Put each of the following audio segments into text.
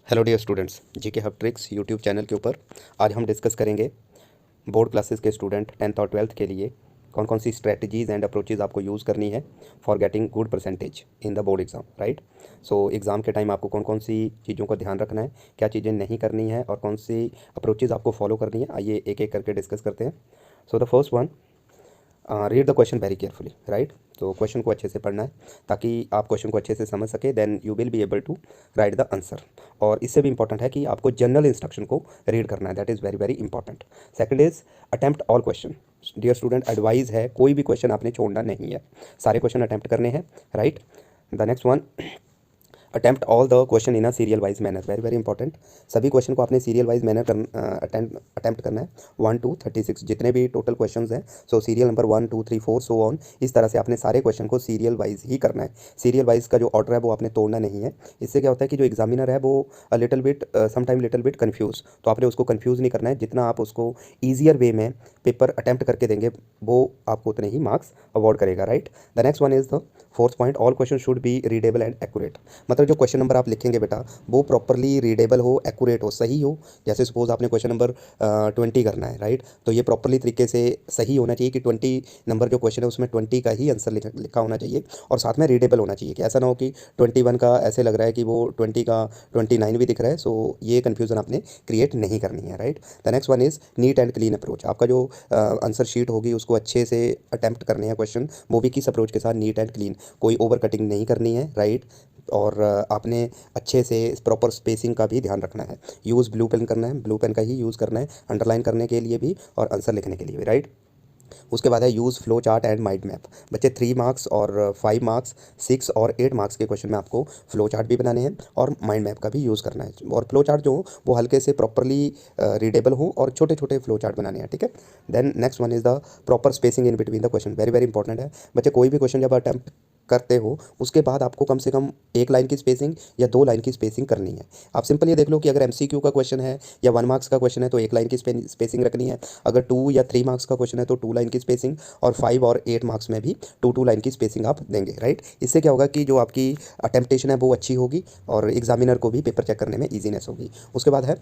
Hello dear students, GK hub tricks YouTube channel के ऊपर आज हम डिस्कस करेंगे बोर्ड क्लासेस के स्टूडेंट 10th और 12th के लिए कौन कौन सी स्ट्रेटजीज एंड अप्रोचेज आपको यूज़ करनी है for getting good percentage in the board exam, right. So exam के टाइम आपको कौन कौन सी चीज़ों का ध्यान रखना है, क्या चीज़ें नहीं करनी है और कौन सी अप्रोचेज आपको फॉलो करनी है, आइए एक एक करके डिस्कस करते हैं। So the first one, read the question very carefully, right. तो क्वेश्चन को अच्छे से पढ़ना है ताकि आप क्वेश्चन को अच्छे से समझ सके, then you will be able to write the answer. और इससे भी इंपॉर्टेंट है कि आपको जनरल इंस्ट्रक्शन को रीड करना है, that is very very important. Second is attempt all question. Dear student, advice है कोई भी क्वेश्चन आपने छोड़ना नहीं है, सारे क्वेश्चन अटेम्प्ट करने हैं, right. The next one, attempt all the question in a serial wise manner, very very important. सभी क्वेश्चन को आपने सीरियल वाइज मैनर अटेम्प्ट करना है। 1 to 36 जितने भी टोटल क्वेश्चंस हैं, सो सीरियल नंबर 1 2 3 4 सो ऑन, इस तरह से आपने सारे क्वेश्चन को सीरियल वाइज ही करना है। सीरियल वाइज का जो ऑर्डर है वो आपने तोड़ना नहीं है। इससे क्या होता है कि जो एग्जामिनर है वो little bit sometime little bit confuse, तो आपने उसको कन्फ्यूज़ नहीं करना है। जितना आप उसको ईजियर वे में पेपर अटेम्प्ट करके देंगे वो आपको उतने ही मार्क्स अवॉर्ड करेगा, right. The next one is the fourth point, all question should be readable and accurate. मतलब जो क्वेश्चन नंबर आप लिखेंगे बेटा वो प्रॉपरली रीडेबल हो, एक्यूरेट हो, सही हो। जैसे सपोज आपने क्वेश्चन नंबर 20 करना है, राइट, तो ये प्रॉपरली तरीके से सही होना चाहिए कि 20 नंबर जो क्वेश्चन है उसमें 20 का ही आंसर लिखा होना चाहिए और साथ में रीडेबल होना चाहिए, कि ऐसा ना हो कि 21 का ऐसे लग रहा है कि वो 20 का 29 भी दिख रहा है। सो ये कन्फ्यूज़न आपने क्रिएट नहीं करनी है, right. The next one is neat and clean approach. आपका जो आंसर शीट होगी उसको अच्छे से अटैम्प्ट करने हैं क्वेश्चन, वो भी किस अप्रोच के साथ, नीट एंड क्लीन, कोई ओवर कटिंग नहीं करनी है, राइट। और आपने अच्छे से प्रॉपर स्पेसिंग का भी ध्यान रखना है। यूज़ ब्लू पेन करना है, ब्लू पेन का ही यूज़ करना है अंडरलाइन करने के लिए भी और आंसर लिखने के लिए भी, राइट। उसके बाद है use flow chart and mind map. बच्चे 3 मार्क्स और 5 मार्क्स, 6 और 8 मार्क्स के क्वेश्चन में आपको फ्लो चार्ट भी बनाने हैं और माइंड मैप का भी यूज़ करना है। और फ्लो चार्ट जो हो वो हल्के से प्रॉपरली रीडेबल हो और छोटे छोटे फ्लो चार्ट बनाने हैं, ठीक है। Then next one is the proper spacing in between the question, very very important है। बच्चे कोई भी क्वेश्चन जब अटैम्प्ट करते हो उसके बाद आपको कम से कम 1 लाइन की स्पेसिंग या 2 लाइन की स्पेसिंग करनी है। आप सिंपल ये देख लो कि अगर एमसीक्यू का क्वेश्चन है या 1 मार्क्स का क्वेश्चन है तो 1 लाइन की स्पेसिंग रखनी है। अगर 2 या 3 मार्क्स का क्वेश्चन है तो 2 लाइन की स्पेसिंग, और 5 और 8 मार्क्स में भी 2 लाइन की स्पेसिंग आप देंगे, राइट। इससे क्या होगा कि जो आपकी अटेम्प्टेशन है वो अच्छी होगी और एग्जामिनर को भी पेपर चेक करने में ईजीनेस होगी। उसके बाद है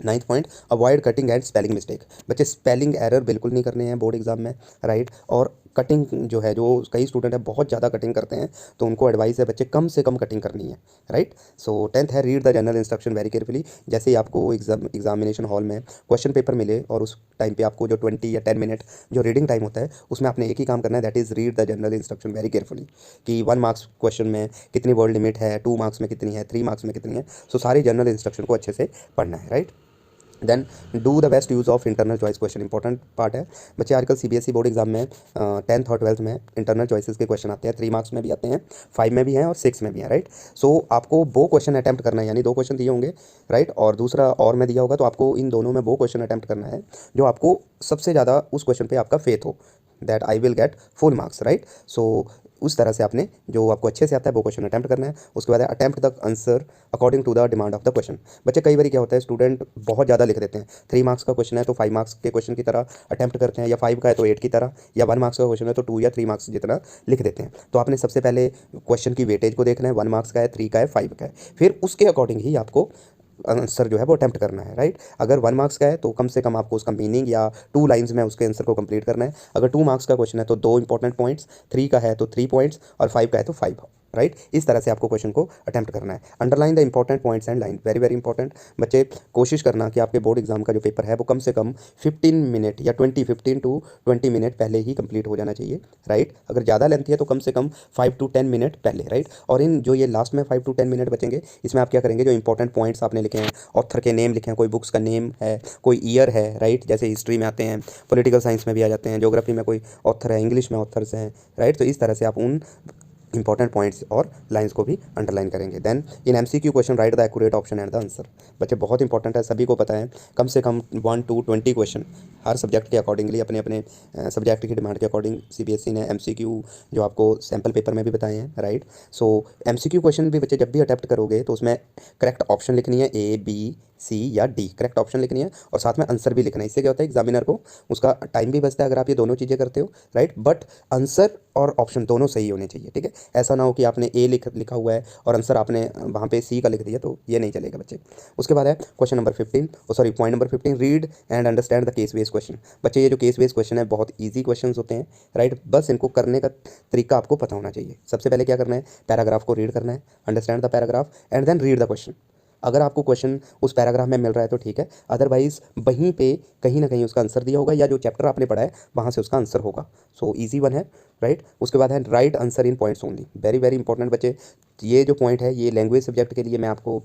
9th point, avoid cutting and spelling mistake. बच्चे स्पेलिंग एरर बिल्कुल नहीं करने हैं बोर्ड एग्जाम में, राइट। और कटिंग जो है, जो कई स्टूडेंट है बहुत ज़्यादा कटिंग करते हैं, तो उनको एडवाइस है बच्चे कम से कम कटिंग करनी है, राइट। सो 10th है, read the general instruction very carefully. जैसे ही आपको एग्जामिनेशन हॉल में क्वेश्चन पेपर मिले और उस टाइम पे आपको जो 20 या 10 मिनट जो रीडिंग टाइम होता है उसमें आपने एक ही काम करना है, that is read the general instruction very carefully. कि 1 मार्क्स क्वेश्चन में कितनी वर्ड लिमिट है, 2 मार्क्स में कितनी है, 3 मार्क्स में कितनी है। सो सारे जनरल इंस्ट्रक्शन को अच्छे से पढ़ना है, right. Then do the best use of internal choice question, important part है। बच्चे आजकल सीबीएसई बोर्ड एग्जाम में 10th और 12th में इंटरनल चॉइसेस के क्वेश्चन आते हैं, 3 मार्क्स में भी आते हैं, 5 में भी हैं और 6 में भी हैं, राइट। सो आपको वो क्वेश्चन अटैम्प्ट करना है, यानी 2 क्वेश्चन दिए होंगे, राइट, और दूसरा और में दिया होगा, तो आपको इन दोनों में वो क्वेश्चन अटैम्प्ट करना है जो आपको सबसे ज़्यादा उस क्वेश्चन पर आपका फेथ हो, that I will get full marks, right. So उस तरह से आपने जो आपको अच्छे से आता है वो क्वेश्चन अटैम्प्ट करना है। उसके बाद attempt the answer according to the demand of the question. बच्चे कई बार क्या होता है, स्टूडेंट बहुत ज़्यादा लिख देते हैं। 3 मार्क्स का क्वेश्चन है तो 5 मार्क्स के क्वेश्चन की तरह अटैम्प्ट करते हैं, या 5 का है तो 8 की तरह, या 1 मार्क्स का क्वेश्चन है तो 2 या 3 मार्क्स जितना लिख देते हैं। तो आपने सबसे पहले क्वेश्चन की वेटेज को देखना है, 1 मार्क्स का है, 3 का है, 5 का है, फिर उसके अकॉर्डिंग ही आपको आंसर जो है वो अटैम्प्ट करना है, राइट। अगर 1 मार्क्स का है तो कम से कम आपको उसका मीनिंग या 2 लाइंस में उसके आंसर को कंप्लीट करना है। अगर 2 मार्क्स का क्वेश्चन है तो 2 इंपॉर्टेंट पॉइंट्स, 3 का है तो 3 पॉइंट्स और 5 का है तो 5, राइट। इस तरह से आपको क्वेश्चन को अटैम्प्ट करना है। Underline the important points and line, very very important. बच्चे कोशिश करना कि आपके बोर्ड एग्जाम का जो पेपर है वो कम से कम 15 मिनट या 15 टू 20 मिनट पहले ही कंप्लीट हो जाना चाहिए, राइट। अगर ज़्यादा लेंथी है तो कम से कम 5 to 10 मिनट पहले, राइट। और इन जो ये लास्ट में 5 to 10 मिनट बचेंगे, इसमें आप क्या करेंगे, जो इंपॉर्टेंट पॉइंट्स आपने लिखे हैं, ऑथर के नेम लिखे हैं, कोई बुक्स का नेम है, कोई ईयर है, राइट, जैसे हिस्ट्री में आते हैं, पॉलिटिकल साइंस में भी आ जाते हैं, ज्योग्राफी में कोई ऑथर है, इंग्लिश में ऑथर्स हैं, राइट। तो इस तरह से आप उन इंपॉर्टेंट पॉइंट्स और लाइंस को भी अंडरलाइन करेंगे। Then in MCQ question write the accurate option and the answer. बच्चे बहुत इंपॉर्टेंट है, सभी को पता है, कम से कम 1 to 20 क्वेश्चन हर सब्जेक्ट के अकॉर्डिंगली, अपने अपने सब्जेक्ट की डिमांड के अकॉर्डिंग सीबीएसई ने एमसीक्यू जो आपको सैम्पल पेपर में भी बताए हैं, राइट। सो एमसीक्यू क्वेश्चन भी बच्चे जब भी अटैम्प्ट करोगे तो उसमें करेक्ट ऑप्शन लिखनी है, A B सी या डी, करेक्ट ऑप्शन लिखनी है और साथ में आंसर भी लिखना है। इससे क्या होता है एग्जामिनर को उसका टाइम भी बचता है अगर आप ये दोनों चीज़ें करते हो, राइट। बट आंसर और ऑप्शन दोनों सही होने चाहिए, ठीक है। ऐसा ना हो कि आपने ए लिखा हुआ है और आंसर आपने वहाँ पे सी का लिख दिया, तो ये नहीं चलेगा बच्चे। उसके बाद है question number 15, sorry point number 15, read and understand the case based question. बच्चे ये जो केस बेस्ड क्वेश्चन है बहुत ईजी क्वेश्चन होते हैं, राइट। बस इनको करने का तरीका आपको पता होना चाहिए। सबसे पहले क्या करना है, पैराग्राफ को रीड करना है, understand the paragraph and then read the question. अगर आपको क्वेश्चन उस पैराग्राफ में मिल रहा है तो ठीक है, अदरवाइज वहीं पे कहीं ना कहीं उसका आंसर दिया होगा या जो चैप्टर आपने पढ़ा है वहाँ से उसका आंसर होगा। सो इजी वन है, राइट। उसके बाद है right answer in points only, very very important बच्चे। ये जो पॉइंट है ये लैंग्वेज सब्जेक्ट के लिए मैं आपको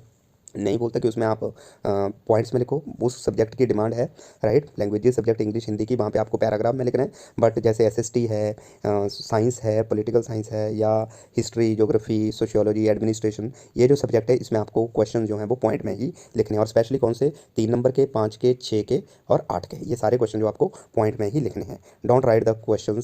नहीं बोलता कि उसमें आप पॉइंट्स में लिखो, उस सब्जेक्ट की डिमांड है, right. Languages subject English Hindi की, वहाँ पे आपको पैराग्राफ में लिखना है। बट जैसे एसएसटी है, साइंस है, पॉलिटिकल साइंस है, या हिस्ट्री, ज्योग्राफी, सोशियोलॉजी, एडमिनिस्ट्रेशन, ये जो सब्जेक्ट है इसमें आपको क्वेश्चन जो है वो पॉइंट में ही लिखने हैं। और स्पेशली कौन से, 3 नंबर के, 5 के, 6 के और 8 के, ये सारे क्वेश्चन जो आपको पॉइंट में ही लिखने हैं। Don't write the question,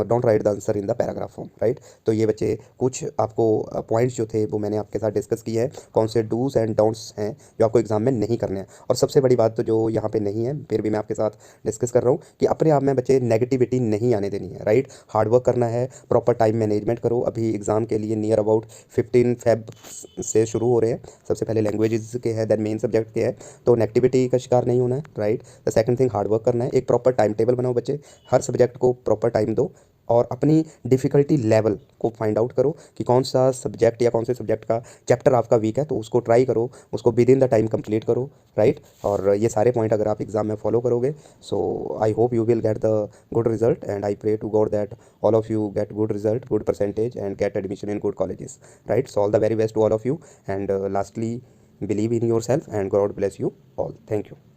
don't write the answer in the paragraph form, right. तो ये बच्चे कुछ आपको पॉइंट्स जो थे वो मैंने आपके साथ डिस्कस किए हैं, कौन से डूज एंड डोंट्स हैं जो आपको एग्जाम में नहीं करने हैं। और सबसे बड़ी बात तो जो यहाँ पे नहीं है, फिर भी मैं आपके साथ डिस्कस कर रहा हूँ कि अपने आप में बच्चे नेगेटिविटी नहीं आने देनी है, राइट। हार्ड वर्क करना है, प्रॉपर टाइम मैनेजमेंट करो। अभी एग्जाम के लिए नियर अबाउट 15 फेब से शुरू हो रहे हैं। सबसे पहले लैंग्वेजेस के हैं, देन मेन सब्जेक्ट के हैं, तो नेगेटिविटी का शिकार नहीं होना है, right. The second thing, hard work करना है। एक प्रॉपर टाइम टेबल बनाओ बच्चे, हर सब्जेक्ट को प्रॉपर टाइम दो और अपनी डिफ़िकल्टी लेवल को फाइंड आउट करो कि कौन सा सब्जेक्ट या कौन से सब्जेक्ट का चैप्टर आपका वीक है, तो उसको ट्राई करो, उसको with in the time complete करो, राइट। और ये सारे पॉइंट अगर आप एग्जाम में फॉलो करोगे, so I hope you will get the good result and I pray to God that all of you get good result, good percentage and get admission in good colleges, right. So all the very best to all of you and lastly, believe in yourself and God bless you all. Thank you.